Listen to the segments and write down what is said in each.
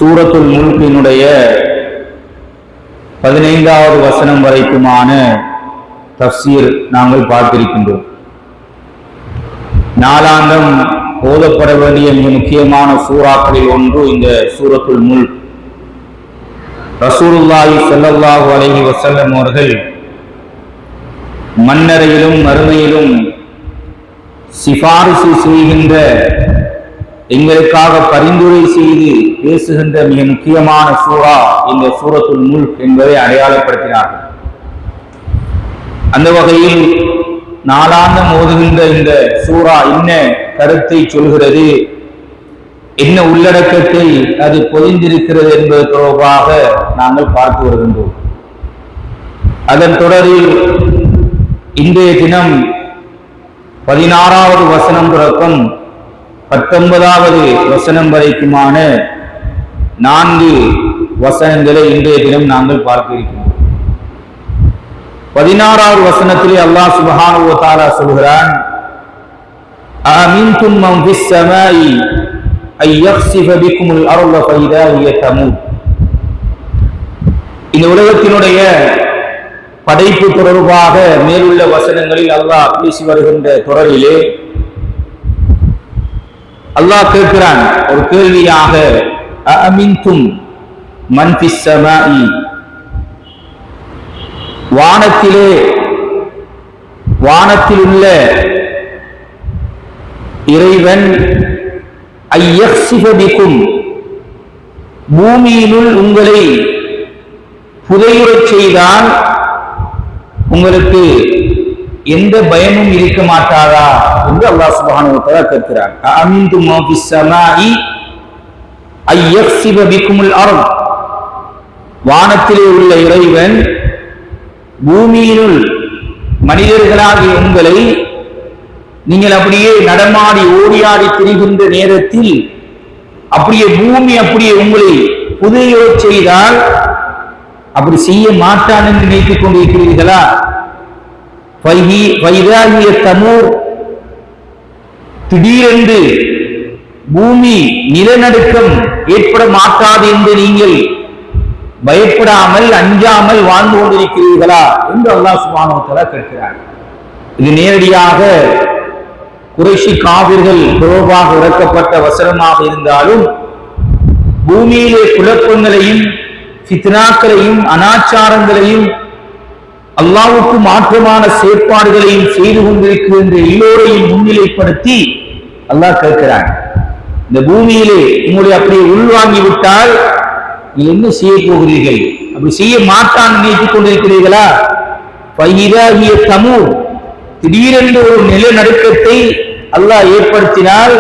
சூரத்துல் முல்கினுடைய 15வது வசனம் வரைக்குமான தஃசீர் நாங்கள் பார்த்திருக்கின்றோம். நாளாந்தம் ஓதப்பட வேண்டிய மிக முக்கியமான சூறாக்களில் ஒன்று இந்த சூரத்துல் முல்க். ரசூலுல்லாஹி ஸல்லல்லாஹு அலைஹி வஸல்லம் அவர்கள் மன்னரையிலும் மறுமையிலும் சிபாரிசு செய்கின்ற, எங்களுக்காக பரிந்துரை செய்து பேசுகின்ற மிக முக்கியமான சூரா இந்த சூரத்துல் முல்க் என்பதை அடையாளப்படுத்தினார்கள். அந்த வகையில் நாளாந்தம் ஓதுகின்ற இந்த சூரா என்ன கருத்தை சொல்கிறது, என்ன உள்ளடக்கத்தை அது பொதிந்திருக்கிறது என்பது தொடர்பாக நாங்கள் பார்த்து வருகின்றோம். அதன் தொடரில் இன்றைய தினம் 16வது வசனம் தொடக்கம் 19வது வசனம் வரைக்குமான 4 வசனங்களை இன்றைய தினம் நாங்கள் பார்க்க இருக்கிறோம். 16வது வசனத்திலே அல்லாஹ் சுப்ஹானஹு வ தஆலா சொல்கிறான், அஅமின்தும் மன் ஃபிஸ் ஸமாஇ அன் யக்ஸிஃப பிகுமுல் அர்த ஃபஇதா ஹிய தமூத். இந்த உலகத்தினுடைய படைப்பு தொடர்பாக மேலுள்ள வசனங்களில் அல்லாஹ் பேசி வருகின்ற தொடரிலே அல்லாஹ் கேட்கிறான் ஒரு கேள்வியாக, அஅமின்தும் மன் ஃபிஸ் ஸமாஇ, வானத்தில் உள்ள இறைவன் அன் யக்ஸிஃப பிகும், பூமியினுள் உங்களை புதையுறச் செய்தால் உங்களுக்கு எந்த பயமும் இருக்க மாட்டாரா என்று அல்லாஹ் சுப்ஹானஹு வ தஆலா கேட்கிறார். அஅமின்தும் மன் ஃபிஸ் ஸமாஇ அன் யக்ஸிஃப பிகுமுல் அர்த், வானத்திலே உள்ள இறைவன் பூமியினுள் மனிதர்களாகிய உங்களை, நீங்கள் அப்படியே நடமாடி ஓடியாடி திரிகின்ற நேரத்தில் அப்படியே பூமி அப்படியே உங்களை புதையுறச் செய்தால் அப்படி செய்ய மாட்டான் என்று நினைத்துக் கொண்டிருக்கிறீர்களா? திடீரென்று பூமி நிலநடுக்கம் ஏற்பட மாட்டாது என்று நீங்கள் பயப்படாமல் அஞ்சாமல் வாழ்ந்து கொண்டிருக்கிறீர்களா என்று அல்லாஹ் சுப்ஹானஹு வ தஆலா கேட்கிறார். இது நேரடியாக குறைஷி காபிர்கள் தொடர்பாக இறக்கப்பட்ட வசனமாக இருந்தாலும், பூமியிலே குழப்பங்களையும் ஃபித்னாக்களையும் அனாச்சாரங்களையும் அல்லாஹ்வுக்கு மாற்றமான செயற்பாடுகளையும் செய்து கொண்டிருக்கின்ற எல்லோரையும் முன்னிலைப்படுத்தி அல்லாஹ் கேட்கிறான், இந்த பூமியிலே உங்களை அப்படியே உள்வாங்கி விட்டால் நீங்கள் என்ன செய்ய போகிறீர்கள்? அப்படி செய்ய மாட்டான் நினைத்துக் கொண்டிருக்கிறீர்களா? ஃபஇதாஹிய தமூத், திடீரென்று ஒரு நிலநடுக்கத்தை அல்லாஹ் ஏற்படுத்தினால்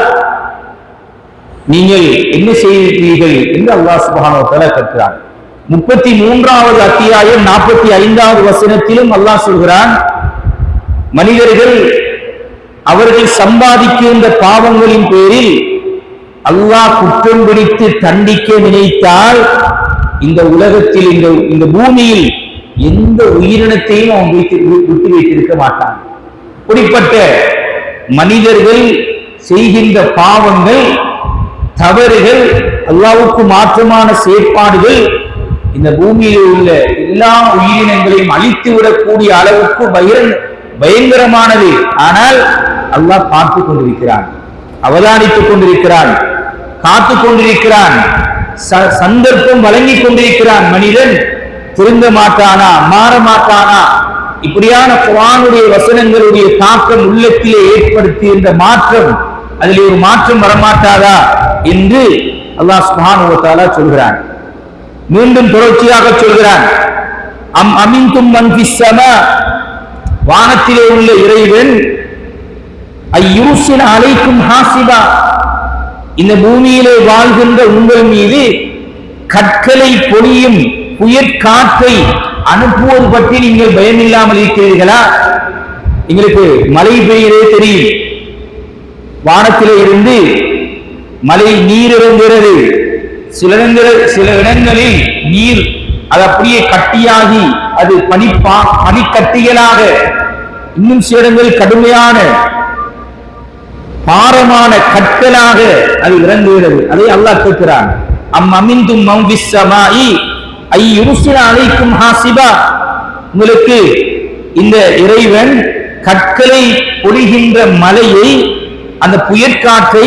நீங்கள் என்ன செய்கிறீர்கள் என்று அல்லாஹ் சுப்ஹானஹு வ தஆலா கேட்கிறான். 33வது அத்தியாயம் 45வது வசனத்திலும் அல்லாஹ் சொல்கிறான், மனிதர்கள் அவர்கள் சம்பாதிக்கின்ற பாவங்களின் பேரில் அல்லாஹ் குற்றம் பிடித்து தண்டிக்க நினைத்தால் இந்த உலகத்தில் இந்த பூமியில் எந்த உயிரினத்தையும் அவன் விட்டு வைத்திருக்க மாட்டான். இப்படிப்பட்ட மனிதர்கள் செய்கின்ற பாவங்கள், தவறுகள், அல்லாஹ்வுக்கு மாற்றமான செயற்பாடுகள் இந்த பூமியில் உள்ள எல்லா உயிரினங்களையும் அழித்து விடக்கூடிய அளவுக்கு பயங்கரமானது. ஆனால் அல்லாஹ் பார்த்து கொண்டிருக்கிறான், அவதானித்துக் கொண்டிருக்கிறான், காத்து கொண்டிருக்கிறான், சந்தர்ப்பம் வழங்கிக் கொண்டிருக்கிறான். மனிதன் திருந்த மாட்டானா, மாற மாட்டானா? இப்படியான குர்ஆனுடைய வசனங்களுடைய தாக்கம் உள்ளத்திலே ஏற்படுத்தியிருந்த மாற்றம், அதில் ஒரு மாற்றம் வரமாட்டாதா என்று அல்லாஹ் சுப்ஹானஹு வ தஆலா சொல்கிறான். மீண்டும் தொடர்ச்சியாக சொல்கிறான், அம் அமின்தும் மன் ஃபிஸ் ஸமா, வானத்திலே உள்ள இறைவன் ஐயுர்சில அலைக்கும் ஹாசிபா, இந்த பூமியிலே வாழ்கின்ற உங்கள் மீது கற்களை பொழியும் புயற்காற்றை அனுப்புவது பற்றி நீங்கள் பயமில்லாமல் இருக்கிறீர்களா? எங்களுக்கு மழை பெய்யவே தெரியும், வானத்திலே இருந்து மழை நீர் இறங்குகிறது. சில இடங்களில் நீர் அது அப்படியே கட்டியாகி அது பனிக்கட்டிகளாக, இன்னும் சில இடங்களில் கடுமையான பாரமான கற்களாக அது இறங்குகிறது. அதை அல்லாஹ் கேட்கிறான், அம் அமிந்தும் மன் ஃபிஸ் ஸமாஇ ஐ யுர்சில அலைக்கும் ஹாசிபா, உங்களுக்கு இந்த இறைவன் கற்களை பொழிகின்ற மலையை, அந்த புயற்காற்றை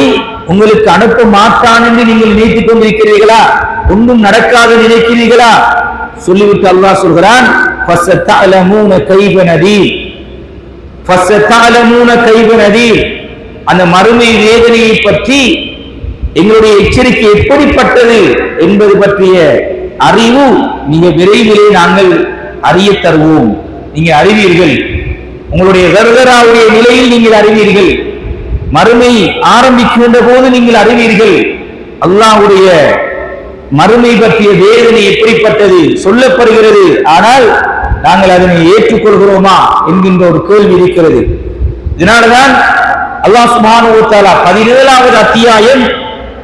உங்களுக்கு அனுப்ப மாட்டான் என்று நீங்கள் நினைத்துக் கொண்டிருக்கிறீர்களா? ஒன்றும் நடக்காது நினைக்கிறீர்களா? சொல்லிவிட்டு அல்லாஹ் சொல்கிறான், ஃபஸதஅலமூன கைஃப நதீர், ஃபஸதஅலமூன கைஃப நதீர், அந்த மறுமை வேதனையை பற்றி எங்களுடைய எச்சரிக்கை எப்படிப்பட்டது என்பது பற்றிய அறிவு மிக விரைவிலே நாங்கள் அறிய தருவோம். நீங்க அறிவீர்கள், உங்களுடைய கர்கராவுடைய நிலையில் நீங்கள் அறிவீர்கள், மறுமை ஆரம்பிக்கின்ற போது நீங்கள் அறிவீர்கள். அல்லாஹ்வுடைய மறுமை பற்றிய வேதனை எப்படிப்பட்டது சொல்லப்படுகிறது. ஆனால் நாங்கள் அதனை ஏற்றுக்கொள்கிறோமா என்கின்ற ஒரு கேள்வி இருக்கிறது. இதனால்தான் அல்லாஹ் சுப்ஹானஹு வ தஆலா 17வது அத்தியாயம்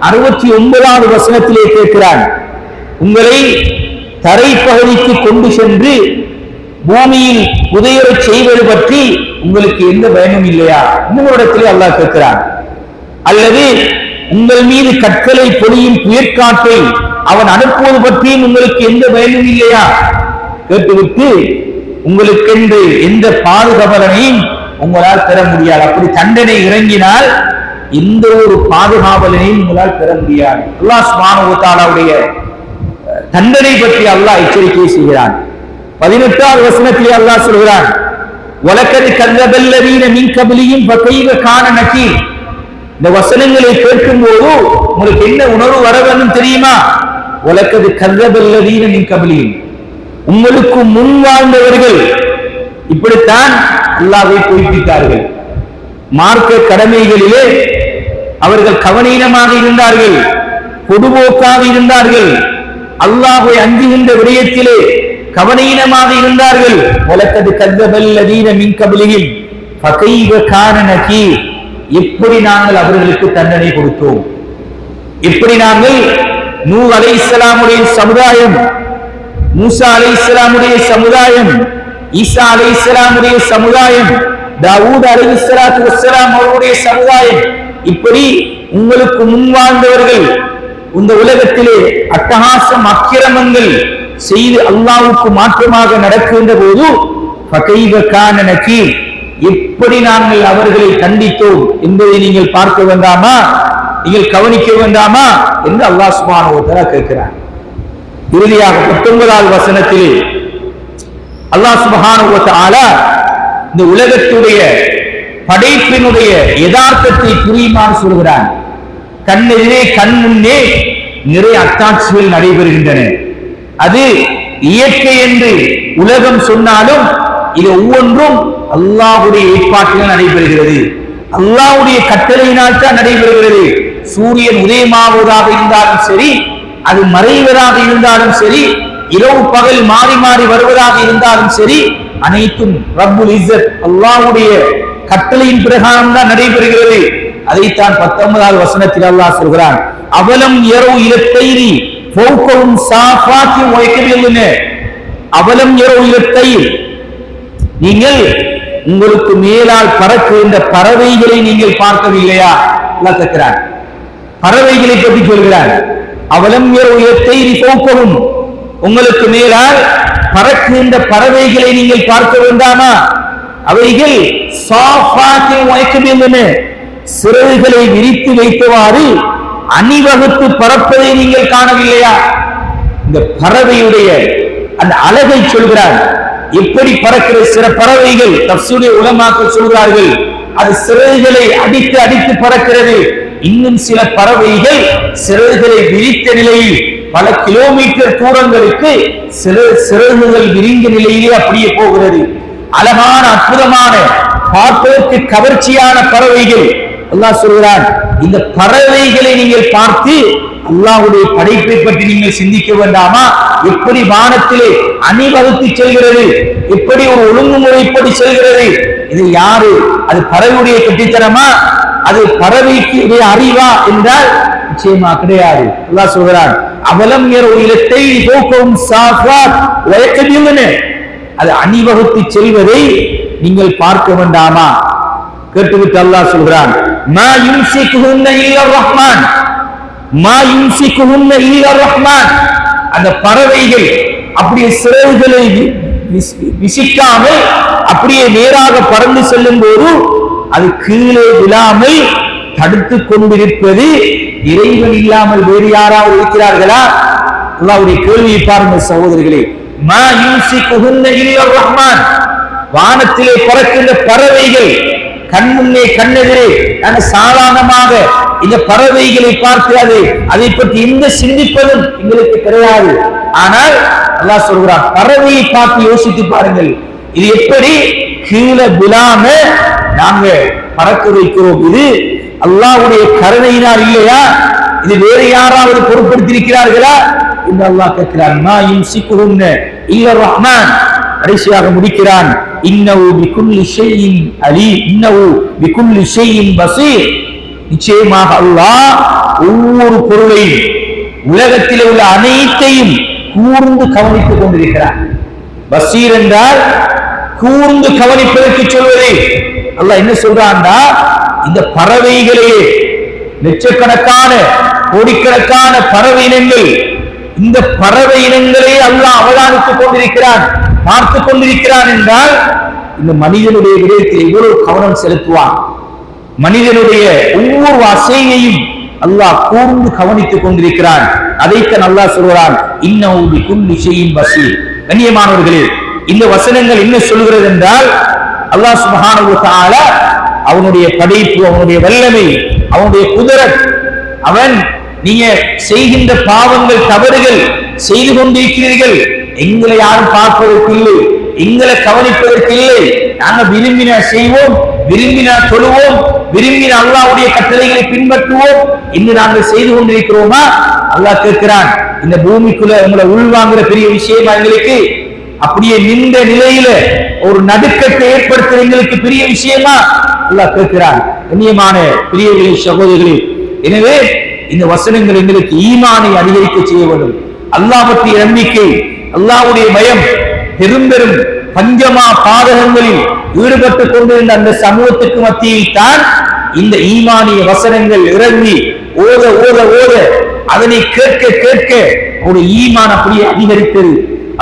69வது வசனத்திலே கேட்கிறான், உங்களை தரைப்பகுதிக்கு கொண்டு சென்று பூமியில் புதையறச் செய்வது பற்றி உங்களுக்கு எந்த பயனும் இல்லையா? இன்னொரு இடத்திலே அல்லாஹ் கேட்கிறான். அல்லது உங்கள் மீது கற்களை பொழியும் புயற்காற்றை அவன் அனுப்புவது பற்றியும் உங்களுக்கு எந்த பயனும் இல்லையா? கேட்டுவிட்டு உங்களுக்கென்று எந்த பாதுகாவலனையும் உங்களால் பெற முடியாது. அப்படி தண்டனை இறங்கினால் எந்த ஒரு பாதுகாவலனையும் உங்களால் பெற முடியாது. அல்லாஹ் சுப்ஹானஹு வ தஆலாவுடைய தண்டனை பற்றி அல்லாஹ் எச்சரிக்கை செய்கிறான். 18வது வசனத்திலே அல்லாஹ் சொல்கிறான், வலக்கத் கல்லபல்லதீன மின் கப்லிஹிம் ஃபகைஃப கான நகீர். இந்த வசனங்களை கேட்கும் போது உங்களுக்கு என்ன உணர்வு வர வேண்டும் தெரியுமா? வலக்கத் கல்லபல்லதீன மின் கப்லிஹிம், உங்களுக்கு முன் வாழ்ந்தவர்கள் இப்படித்தான் அல்லாஹ்வை பொய்ப்பித்தார்கள். மார்க்க கடமைகளிலே அவர்கள் கவனீனமாக இருந்தார்கள், பொதுபோக்காக இருந்தார்கள், அல்லாஹ்வை அஞ்சுகின்ற விடயத்திலே கவனீனமாக இருந்தார்கள். வலக்கத் கல்லபல்லதீன மின் கப்லிஹிம் ஃபகைஃப கான நகீர், எப்படி நாங்கள் அவர்களுக்கு தண்டனை கொடுத்தோம், எப்படி நாங்கள் நூஹ் அலைஹிஸ்ஸலாமுடைய சமுதாயம், மூசா அலைஹிஸ்ஸலாமுடைய சமுதாயம், ஈசா அலைஹிஸ்ஸலாமுடைய சமுதாயம், தாவூத் அலைஹிஸ்ஸலாத்து வஸ்ஸலாம் அவருடைய சமுதாயம், இப்படி உங்களுக்கு முன் வாழ்ந்தவர்கள் இந்த உலகத்திலே அட்டகாசம் அக்கிரமங்கள் செய்து அல்லாஹ்வுக்கு மாற்றமாக நடக்கின்ற போது ஃபகைஃப கான நகீர், எப்படி நாங்கள் அவர்களை கண்டித்தோம் என்பதை நீங்கள் பார்க்க வேண்டாமா, நீங்கள் கவனிக்க வேண்டாமா என்று அல்லாஹ் சுப்ஹானஹு வ தஆலா கேட்கிறார். இறுதியாக 19வது வசனத்திலே அல்லாஹ் சுப்ஹானஹு வ தஆலா இந்த உலகத்துடைய படைப்பினுடைய யதார்த்தத்தை புரியுமாறு சொல்கிறான். கண்ணெதிரே கண் முன்னே நிறைய அத்தாட்சிகள் நடைபெறுகின்றன. அது இயற்கை என்று உலகம் சொன்னாலும் இது ஒவ்வொன்றும் அல்லாஹ்வுடைய ஏற்பாட்டில் நடைபெறுகிறது, அல்லாஹ்வுடைய கட்டளையினால் தான் நடைபெறுகிறது. சூரியன் உதயமாவதாக இருந்தாலும் சரி, அது மறைவதாக இருந்தாலும் சரி, இரவு பகல் மாறி மாறி வருவதாக இருந்தாலும் சரி, அனைத்தும் ரப்புல் இஸ்ஸத் அல்லாஹ்வுடைய கட்டளையின் பிரகாரம் தான் நடைபெறுகிறது. அதைத்தான் 19வது வசனத்தில் அல்லாஹ் சொல்கிறான், அவலம் யரவு இலத்தைரி ஃபௌகவும் சாஃபாத்தி வயக்கபில்லுன, அவலம் யரவு இலத்தைர், நீங்கள் உங்களுக்கு மேலால் பறக்கின்ற பறவைகளை நீங்கள் பார்க்கவில்லையா? அல்லாஹ் கேட்கிறான். பறவைகளை பற்றி சொல்கிறான். அவலம் யரவு இலத்தைரி ஃபௌகவும், உங்களுக்கு மேலால் பறக்கின்ற பறவைகளை நீங்கள் பார்க்க வேண்டாமா? அவைகள் சாஃபாத்தி வயக்கபில்லுன, சிறகுகளை விரித்து வைத்தவாறு அணிவகுத்து பறப்பதை நீங்கள் காணவில்லையா? இந்த பறவையுடைய அந்த அழகை சொல்கிறார். எப்படி பறக்கிற சில பறவைகள் தஃசீருடைய உலமாக்கள் சொல்கிறார்கள், அது சிறகுகளை அடித்து அடித்து பறக்கிறது. இன்னும் சில பறவைகள் சிறகுகளை விரித்த நிலையில் பல கிலோமீட்டர் தூரங்களுக்கு சிறகுகள் விரிந்த நிலையிலே அப்படியே போகிறது. அழகான அற்புதமான பார்ப்பதற்கு கவர்ச்சியான பறவைகள். அல்லாஹ் சொல்கிறான், இந்த பறவைகளை நீங்கள் பார்த்து அல்லாஹ்வுடைய படைப்பை பற்றி நீங்கள் சிந்திக்க வேண்டாமா? எப்படி வானத்திலே அணிவகுத்து செல்கிறது, எப்படி ஒரு ஒழுங்குமுறைப்படி செல்கிறது. இது யாரு? அது பறவையுடைய கெட்டித்தனமா? அது பறவைக்கு அறிவா என்றால் நிச்சயமா கிடையாது. அல்லாஹ் சொல்கிறான், அவலம் யரவு இலத்தை ஃபௌகவும் சாஃபாத் வயக்கபில்லுன, அது அணிவகுத்து செல்வதை நீங்கள் பார்க்க வேண்டாமா? கேட்டுவிட்டு அல்லாஹ் சொல்கிறான், மா யும்சிகுஹுன்ன இல்லர் ரஹ்மான், மா யும்சிகுஹுன்ன இல்லர் ரஹ்மான், அந்த பறவைகள் அப்படியே சிறகுகளை விசிக்காமல் அப்படியே நேராக பறந்து செல்லும் போது அது கீழே விழாமல் தடுத்து கொண்டிருப்பது இறைவன் இல்லாமல் வேறு யாராவது இருக்கிறார்களா? அல்லாஹ்வுடைய கேள்வியை பாருங்கள் சகோதரர்களே. மா யும்சிகுஹுன்ன இல்லர் ரஹ்மான், வானத்திலே பறக்கின்ற பறவைகள் கண்முன்னே கண்ணெதிரே நாங்கள் சாதாரணமாக இந்த பறவைகளை பார்க்கிறது, அதை பற்றி எந்த சிந்திப்பதும் எங்களுக்கு கிடையாது. ஆனால் அல்லாஹ் சொல்கிறார், பறவையை பார்த்து யோசித்து பாருங்கள், இது எப்படி கீழே விழாம நாங்க பறக்க வைக்கிறோம். இது அல்லாஹ்வுடைய கருணையினால் இல்லையா? இது வேறு யாராவது பொருட்படுத்தியிருக்கிறார்களா என்று அல்லாஹ் கேட்கிறான். மா யும்சிகுஹுன்ன இல்லர் ரஹ்மான். கடைசியாக முடிக்கிறான், இன்னஹு பிகுல்லி ஷைஇன் அலீம், இன்னஹு பிகுல்லி ஷைஇன் பஸீர். நிச்சயமாக அல்லாஹ் ஒவ்வொரு பொருளையும் உலகத்தில் உள்ள அனைத்தையும் கூர்ந்து கவனித்துக் கொண்டிருக்கிறார். பஸீர் என்றால் கூர்ந்து கவனிப்பதற்கு சொல்வதே. அல்லாஹ் என்ன சொல்றான்டா, இந்த பறவைகளையே லட்சக்கணக்கான கோடிக்கணக்கான பறவை இனங்கள், இந்த பறவை இனங்களே அல்லாஹ் அவதானித்துக் கொண்டிருக்கிறான், பார்த்து கொண்டிருக்கிறான் என்றால் இந்த மனிதனுடைய விடயத்தில் எவ்வளவு கவனம் செலுத்துவான். மனிதனுடைய ஒவ்வொரு அசையையும் அல்லாஹ் கூர்ந்து கவனித்துக் கொண்டிருக்கிறான். அதைத்தான் அல்லாஹ் சொல்கிறான், இன்னஹு பிகுல்லி ஷைஇன் பஸீர். கண்ணியமானவர்களே, இந்த வசனங்கள் என்ன சொல்கிறது என்றால், அல்லாஹ் சுப்ஹானஹு வ தஆலா அவனுடைய படைப்பு, அவனுடைய வல்லமை, அவனுடைய குதிரத், அவன் நீங்க செய்கின்ற பாவங்கள் தவறுகள் செய்து கொண்டிருக்கிறீர்கள், எங்களை யாரும் பார்ப்பதற்கு இல்லை, எங்களை கவனிப்பதற்கு இல்லை, நாங்கள் விரும்பின செய்வோம், விரும்பின தொழுவோம், விரும்பின அல்லாஹ்வுடைய கட்டளைகளை பின்பற்றுவோம் என்று நாங்கள் செய்து கொண்டிருக்கிறோமா? அல்லாஹ் கேட்கிறான், இந்த பூமிக்குள்ள உங்களை உள்வாங்குற பெரிய விஷயமா எங்களுக்கு? அப்படியே நின்ற நிலையில ஒரு நடுக்கத்தை ஏற்படுத்துற எங்களுக்கு பெரிய விஷயமா? அல்லாஹ் கேட்கிறான். கண்ணியமான பெரியவர்களே, சகோதரர்களே, எனவே இந்த வசனங்கள் எங்களுக்கு ஈமானை அதிகரிக்க செய்ய வேண்டும். அல்லாஹ் பற்றிய நம்பிக்கை, அல்லாஹ்வுடைய பயம், பெரும் பஞ்சமா பாதகங்களில் ஈடுபட்டுக் கொண்டிருந்த அந்த சமூகத்துக்கு மத்தியில் தான் இந்த ஈமானிய வசனங்கள் இறங்கி ஓத ஓத ஓத அதனை கேட்க கேட்க ஒரு ஈமான் அப்படியே அதிகரித்தது.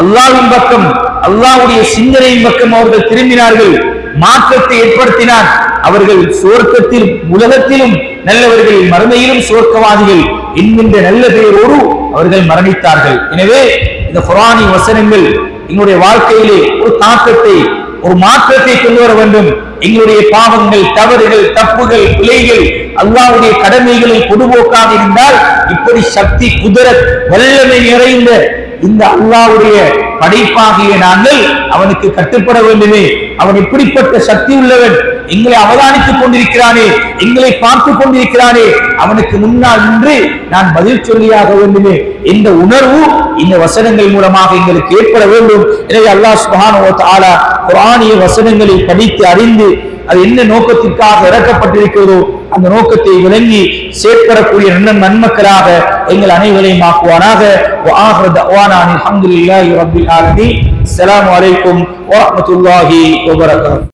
அல்லாஹ்வின் பக்கம், அல்லாஹ்வுடைய சிந்தனையின் பக்கம் அவர்கள் திரும்பினார்கள், மாற்றத்தை ஏற்படுத்தினார். அவர்கள் சுவர்க்கத்தில் உலகத்திலும் நல்லவர்கள், மறுமையிலும் சுவர்க்கவாதிகள் என்கின்ற நல்ல பெயரோடு அவர்கள் மரணித்தார்கள். எனவே இந்த குர்ஆனி வசனங்கள் எங்களுடைய வாழ்க்கையிலே ஒரு தாக்கத்தை, ஒரு மாற்றத்தை கொண்டு வர வேண்டும். எங்களுடைய பாவங்கள், தவறுகள், தப்புகள், பிழைகள், அல்லாஹ்வுடைய கடமைகளை பொதுபோக்காக இருந்தால் இப்படி சக்தி, குதிரத், வல்லமை நிறைந்த இந்த அல்லாஹ்வுடைய படைப்பாகிய நாங்கள் அவனுக்கு கட்டுப்பட வேண்டுமே. அவன் எப்படிப்பட்ட சக்தி உள்ளவன், எங்களை அவதானித்துக் கொண்டிருக்கிறானே, எங்களை பார்த்துக் கொண்டிருக்கிறானே, அவனுக்கு முன்னால் நின்று நான் பதில் சொல்லியாக வேண்டுமே என்ற உணர்வு இந்த வசனங்கள் மூலமாக எங்களுக்கு ஏற்பட வேண்டும். எனவே அல்லாஹ் சுப்ஹானஹு வ தஆலா குர்ஆனிய வசனங்களை படித்து அறிந்து அது என்ன நோக்கத்திற்காக இறக்கப்பட்டிருக்கிறதோ அந்த நோக்கத்தை விளங்கி செயற்படக்கூடிய நன்மக்களாக எங்கள் அனைவரையும் ஆக்குவானாக. அஸ்ஸலாமு அலைக்கும் வரஹ்மத்துல்லாஹி வபரகாத்துஹு.